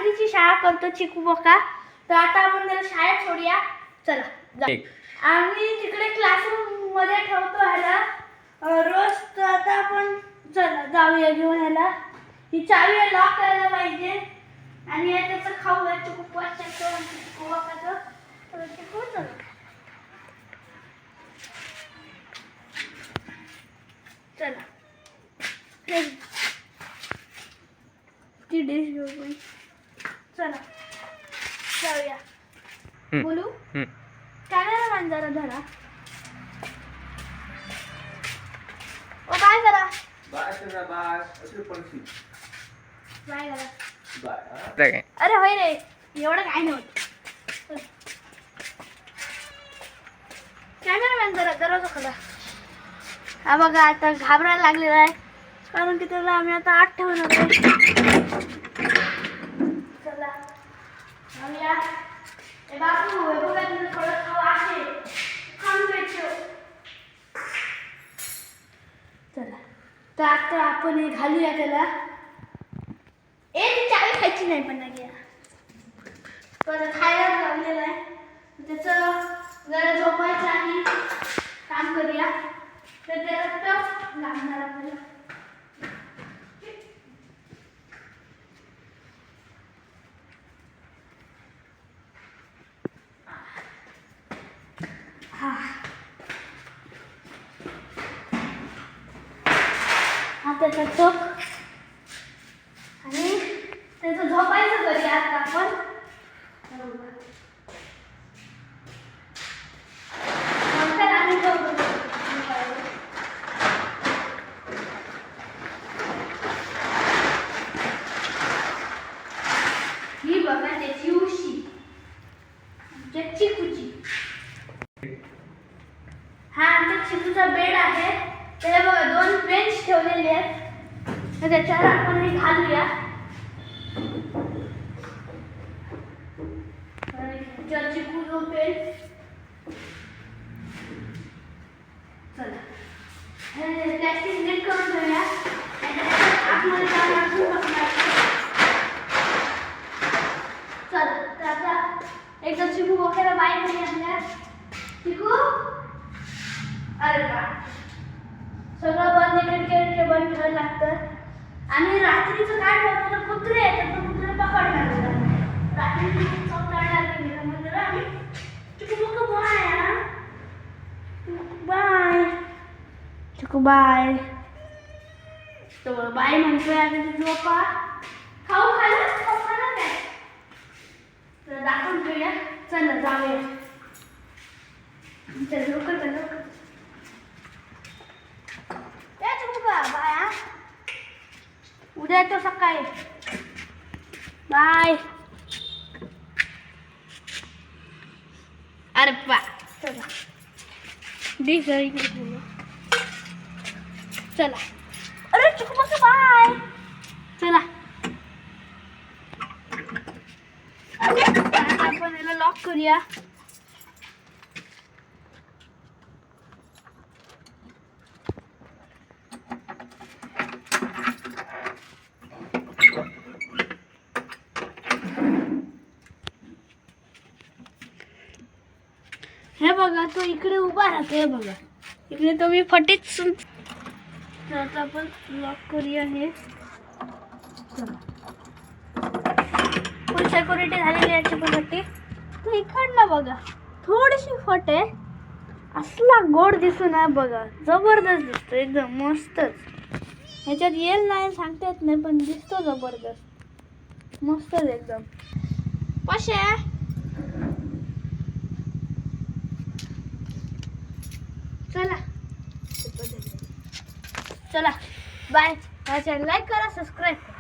रात्रीची शाळा करतो चिकू बका. तर आता आपण त्याला शाळेत सोडूया. चला आम्ही तिकडे क्लासरूम मध्ये ठेवतो ह्याला रोज. तर आता आपण चला जाऊया घेऊन ह्याला. ही चावी लॉक करायला पाहिजे. आणि हे त्याचं खाऊ आहे चिकू पॉचचं चिकू बकाचं. तर चिकू चला चला ती डिश घेऊ पण. चला जाऊया. बोलू कॅमेरामॅन जरा धरा. ओ बाय करा. बाय करा बाय. असे पडशी बाय करा. बाय. अरे होय रे एवढं काय नव्हतं. कॅमेरामॅन जरा दरवाजा खोला. हा बघा आता घाबरायला लागलेला आहे कारण की त्याला आम्ही आता आत ठेवणार आहे. चला जाऊया. ए बापू हे बघा तुला थोडं खाऊ आहे. खाऊन घ्यायचं. चला तर आता आपण हे घालूया त्याला. ती चावी खायची नाही पण नाही परत खायला लावलेलं आहे. त्याचं जरा झोपायचं आणि काम करूया. तर त्याला टफ लागणार आपल्याला. हा त्याचा टोक आणि त्याचं झोपायचं करूया आता आपण. नंतर आम्ही जाऊ. ही बघा त्याची उशी आमच्या चिकूची. हा आमच्या चिकूचा बेड आहे. त्याला बघा 2 बेंच ठेवलेले आहेत. तर त्याच्यावर आपण हे घालूया. चिकू झोपेल. चला प्लॅस्टिक नीट करून ठेवूया. आतमध्ये जाऊन आपण बसणार. चला तर आता एकदा चिकू वगैरे बाय करूया आपल्या. चिकू अरे वा सगळं बंद इकडे बंद ठेवायला लागतं. आणि रात्रीचं काय ठेवतो तर कुत्रे येतात. तर कुत्रे पकडणार रात्री चौकाळला म्हणजे आम्ही चिकू बघ बाय. बाय चिकू बाय. तर बाय म्हणतोय आता ते झोपा. खाऊ खाल्लं काय तर दाखवून ठेवूया. चला जाऊया. चल लवकर चल लवकर. बाय. उद्या येतो सकाळी. बाय. अरे बा चला डी घरी चला. अरे चिकू बघ बाय. चला आपण याला लॉक करूया. हे बघा तो इकडे उभा राहतो. हे बघा इकडे तो मी फटीच. आता आपण लॉक करूया हे. फुल सिक्युरिटी झालेली आहे चिकूसाठी. तर इकडनं बघा थोडीशी फट आहे. असला गोड दिसून आहे बघा. जबरदस्त दिसतो एकदम मस्तच. ह्याच्यात येईल नाही सांगता येत नाही पण दिसतो जबरदस्त मस्तच एकदम. पशे चला चला बाय. माझ्या लाईक करा सबस्क्राईब करा.